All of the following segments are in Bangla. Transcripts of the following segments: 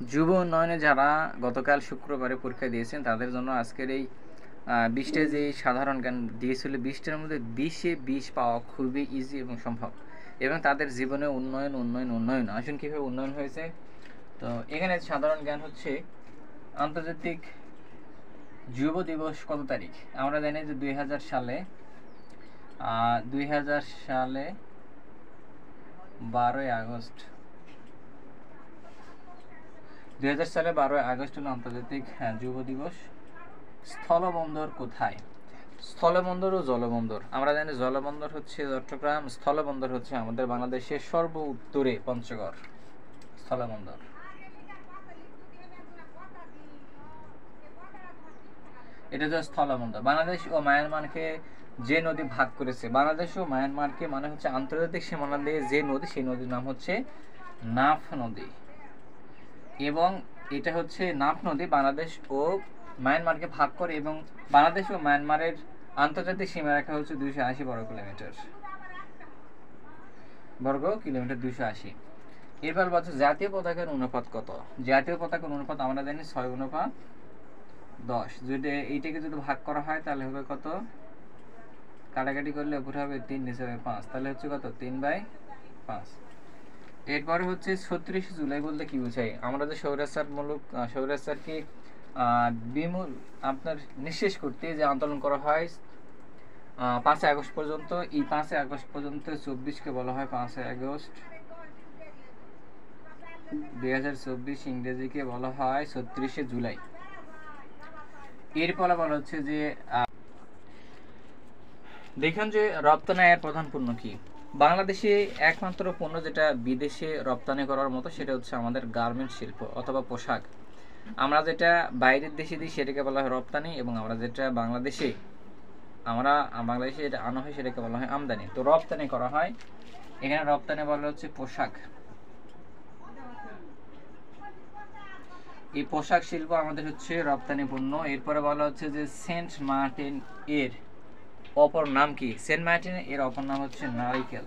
যুব উন্নয়নে যারা গতকাল শুক্রবারে পরীক্ষা দিয়েছেন তাদের জন্য আজকের এই 20টা যে সাধারণ জ্ঞান দিয়েছিল 20টার মধ্যে 20-এ 20 পাওয়া খুবই ইজি এবং সম্ভব এবং তাদের জীবনে উন্নয়ন উন্নয়ন উন্নয়ন আসুন কীভাবে উন্নয়ন হয়েছে। তো এখানে সাধারণ জ্ঞান হচ্ছে আন্তর্জাতিক যুব দিবস কত তারিখ। আমরা জানি যে 2000 সালে 12ই আগস্ট 2000 সালে 12ই আগস্ট হলো আন্তর্জাতিক যুব দিবস। স্থলবন্দর কোথায়? স্থলবন্দর ও জলবন্দর। আমরা জানি জলবন্দর হচ্ছে চট্টগ্রাম, স্থলবন্দর হচ্ছে আমাদের বাংলাদেশের সর্ব উত্তরে পঞ্চগড় স্থলবন্দর। এটা হচ্ছে স্থলবন্দর। বাংলাদেশ ও মায়ানমারকে যে নদী ভাগ করেছে, বাংলাদেশ ও মায়ানমারকে মানে হচ্ছে আন্তর্জাতিক সীমানা দিয়ে যে নদী, সেই নদীর নাম হচ্ছে নাফ নদী। এবং এটা হচ্ছে নাফ নদী বাংলাদেশ ও মায়ানমারকে ভাগ করে এবং বাংলাদেশ ও মায়ানমারের আন্তর্জাতিক সীমারেখা হচ্ছে 280 বর্গ কিলোমিটার 280। এরপর বলছে জাতীয় পতাকার অনুপাত কত? জাতীয় পতাকার অনুপাত আমরা জানি 6:10। যদি এইটাকে যদি ভাগ করা হয় তাহলে হবে কত? কাটাকাটি করলে উপরে হবে 3, নিচে হবে 5, তাহলে হচ্ছে কত? 3/5। এরপরে হচ্ছে 36 জুলাই বলতে কি বোঝায়? আমরা যে স্বৈরাচারকে বিমূল আপনার নিঃশেষ করতে যে আন্দোলন করা হয় 5 আগস্ট পর্যন্ত, এই 5 আগস্ট পর্যন্ত 24কে বলা হয় 5 আগস্ট 2024, ইংরেজিকে বলা হয় 36 জুলাই। এরপরে বলা হচ্ছে যে দেখুন যে রপ্তানি আয়ের প্রধান পণ্য কি? বাংলাদেশে একমাত্র পণ্য যেটা বিদেশে রপ্তানি করার মতো সেটা হচ্ছে আমাদের গার্মেন্টস শিল্প অথবা পোশাক। আমরা যেটা বাইরের দেশে দিই সেটাকে বলা হয় রপ্তানি এবং আমরা যেটা বাংলাদেশে এটা আনা হয় সেটাকে বলা হয় আমদানি। তো রপ্তানি করা হয়, এখানে রপ্তানি বলা হচ্ছে পোশাক। এই পোশাক শিল্প আমাদের হচ্ছে রপ্তানি পণ্য। এরপরে বলা হচ্ছে যে সেন্ট মার্টিন এর অপর নাম কি? সেন্ট মার্টিন এর অপর নাম হচ্ছে নারিকেল।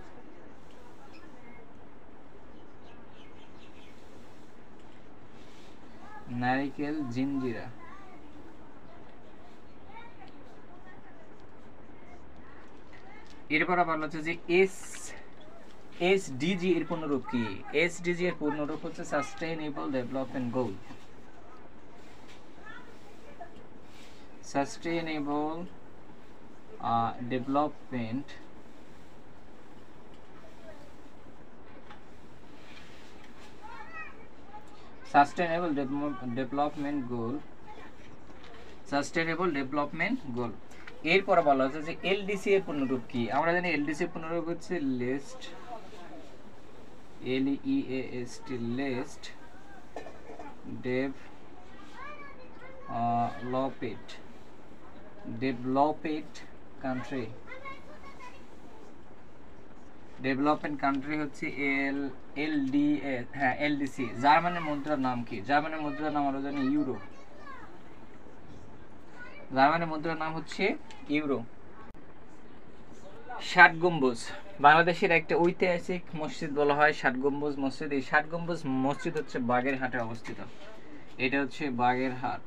নারিকেল জিঞ্জিরা। এরপর বলা হচ্ছে যে এসডিজি এর পূর্ণরূপ কি? এসডিজি এর পূর্ণরূপ হচ্ছে sustainable development goal. Sustainable development development goal. এরপর বলা হচ্ছে যে এলডিসি এর পূর্ণরূপ কি? আমরা জানি এলডিসি এর পূর্ণরূপ হচ্ছে least, LEAST, least developed country. Development country হচ্ছে LDS, হ্যাঁ LDC। জার্মানের মুদ্রার নাম কি? জার্মানের মুদ্রার নাম আমরা জানি ইউরো। জার্মানের মুদ্রার নাম হচ্ছে ইউরো। 60 গম্বুজ বাংলাদেশের একটা ঐতিহাসিক মসজিদ বলা হয় 60 গম্বুজ মসজিদ। এই 60 গম্বুজ মসজিদ হচ্ছে বাগেরহাটে অবস্থিত। এটা হচ্ছে বাগেরহাট।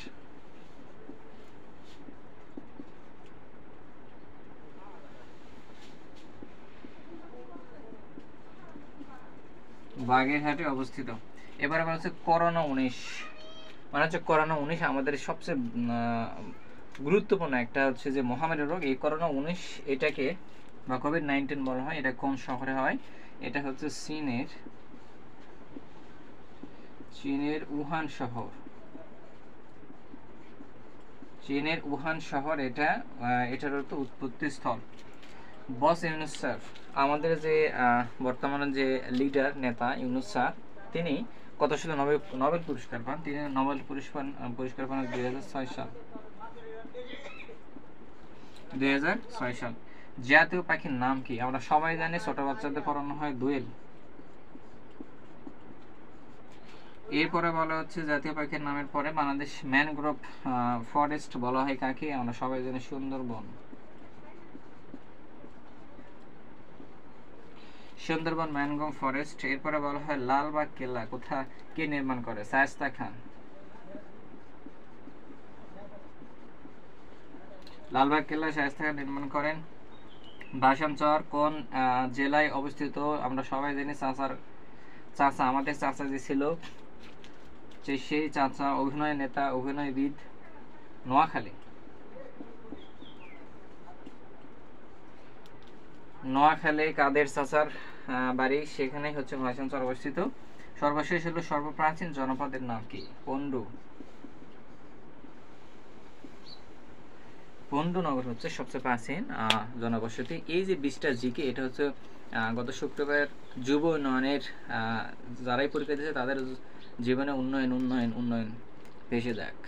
বাগেরহাটে অবস্থিত। এবারে বলা হচ্ছে করোনা 19, মানে হচ্ছে করোনা 19 আমাদের সবচেয়ে গুরুত্বপূর্ণ একটা হচ্ছে যে মহামারী রোগ। এই করোনা 19 এটাকে বা কোভিড-19 বলা হয়। এটা কোন শহরে হয়? এটা হচ্ছে চীনের উহান শহর। চীনের উহান শহর এটার হচ্ছে উৎপত্তি স্থল। বস ইউনুস স্যার, আমাদের যে বর্তমানে যে লিডার নেতা ইউনুস স্যার, তিনি কত সালে নোবেল পুরস্কার পান? তিনি নোবেল পুরস্কার পান 2006 সাল। 2006 সাল। জাতীয় পাখির নাম কি? আমরা সবাই জানি, ছোট বাচ্চাদের পড়ানো হয় দোয়েল। এরপরে বলা হচ্ছে জাতীয় পাখির নামের পরে বাংলাদেশ ম্যানগ্রোভ ফরেস্ট বলা হয় কাকে? আমরা সবাই জানি সুন্দরবন। Sundarban mangrove forest. এরপরে বলা হয় লালবাগ কেল্লা কোথা কে নির্মাণ করে? শায়েস্তা খান। লালবাগ কেল্লা শায়েস্তা খান নির্মাণ করেন। ভাষানচর কোন জেলায় অবস্থিত? আমরা সবাই জানি চাচা আমাদের চাচা যে ছিল সেই চাচা অভিনয় নেতা অভিনয়বিদ। নোয়াখালী। নোয়াখালী কাদের চাচার বাড়ি, সেখানেই হচ্ছে ভাষানচর অবস্থিত। সর্বশেষ হলো সর্বপ্রাচীন জনপদের নাম কি? পন্ডু। পন্ডুনগর হচ্ছে সবচেয়ে প্রাচীন জনবসতি। এই যে 20টা জিকে, এটা হচ্ছে গত শুক্রবার যুব উন্নয়নের যারাই পরীক্ষা দিয়েছে তাদের জীবনে উন্নয়ন উন্নয়ন উন্নয়ন ভেসে যাক।